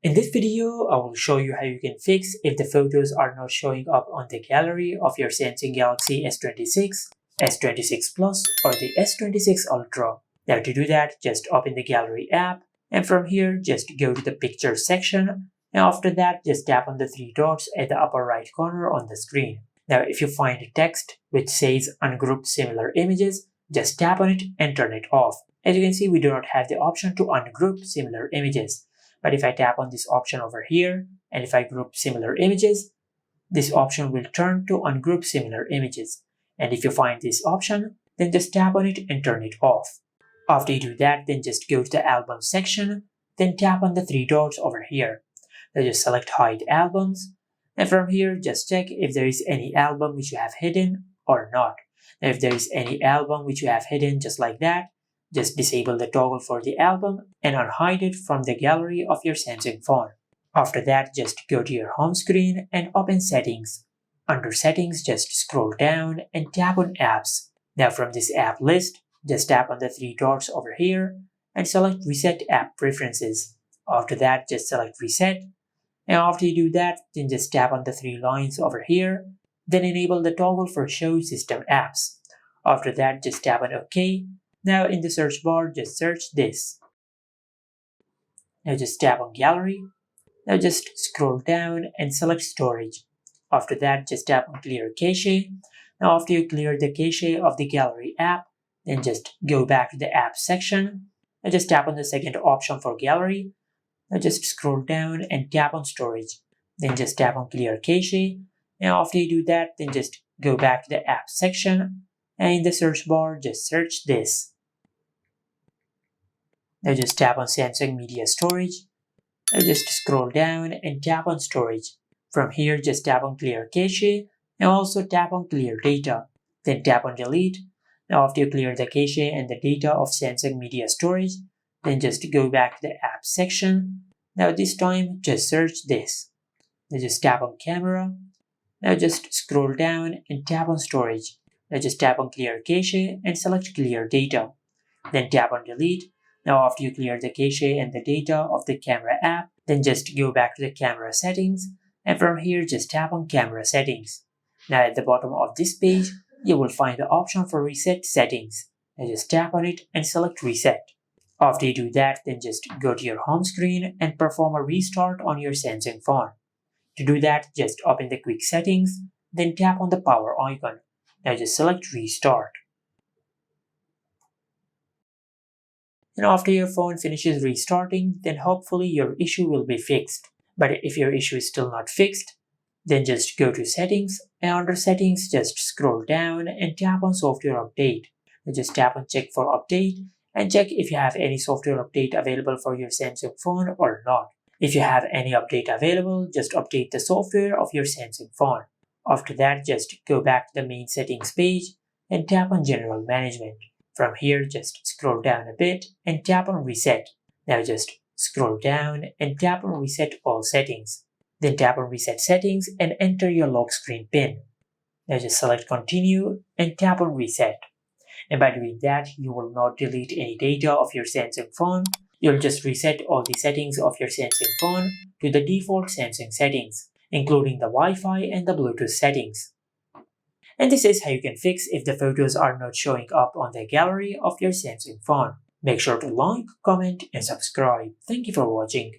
In this video, I will show you how you can fix if the photos are not showing up on the gallery of your Samsung Galaxy S26, S26 Plus or the S26 Ultra. Now to do that, just open the gallery app and from here just go to the pictures section, and after that just tap on the three dots at the upper right corner on the screen. Now if you find a text which says ungroup similar images, just tap on it and turn it off. As you can see, we do not have the option to ungroup similar images. But if I tap on this option over here, and if I group similar images, this option will turn to ungroup similar images. And if you find this option, then just tap on it and turn it off. After you do that, then just go to the album section, then tap on the three dots over here. Now just select hide albums, and from here just check if there is any album which you have hidden or not. Now if there is any album which you have hidden just like that, just disable the toggle for the album and unhide it from the gallery of your Samsung phone. After that, just go to your home screen and open Settings. Under Settings, just scroll down and tap on Apps. Now from this app list, just tap on the three dots over here and select Reset App Preferences. After that, just select Reset. And after you do that, then just tap on the three lines over here, then enable the toggle for Show System Apps. After that, just tap on OK. Now in the search bar, just search this. Now just tap on Gallery. Now just scroll down and select Storage. After that, just tap on Clear Cache. Now after you clear the cache of the Gallery app, then just go back to the App section. Now just tap on the second option for Gallery. Now just scroll down and tap on Storage. Then just tap on Clear Cache. Now after you do that, then just go back to the App section. And in the search bar, just search this. Now just tap on Samsung Media Storage. Now just scroll down and tap on Storage. From here, just tap on Clear Cache and also tap on Clear Data. Then tap on Delete. Now after you clear the cache and the data of Samsung Media Storage, then just go back to the App section. Now this time, just search this. Now just tap on Camera. Now just scroll down and tap on Storage. Now just tap on Clear Cache and select Clear Data. Then tap on Delete. Now after you clear the cache and the data of the camera app, then just go back to the camera settings, and from here just tap on Camera Settings. Now at the bottom of this page, you will find the option for Reset Settings. Now just tap on it and select Reset. After you do that, then just go to your home screen and perform a restart on your Samsung phone. To do that, just open the Quick Settings, then tap on the power icon. Now just select Restart. And after your phone finishes restarting, then hopefully your issue will be fixed. But if your issue is still not fixed, then just go to Settings, and under Settings just scroll down and tap on Software Update. Now just tap on Check for Update and check if you have any software update available for your Samsung phone or not. If you have any update available, just update the software of your Samsung phone. After that, just go back to the main settings page and tap on General Management. From here, just scroll down a bit and tap on Reset. Now just scroll down and tap on Reset All Settings. Then tap on Reset Settings and enter your lock screen PIN. Now just select Continue and tap on Reset. And by doing that, you will not delete any data of your Samsung phone. You'll just reset all the settings of your Samsung phone to the default Samsung settings, including the Wi-Fi and the Bluetooth settings. And this is how you can fix if the photos are not showing up on the gallery of your Samsung phone. Make sure to like, comment, and subscribe. Thank you for watching.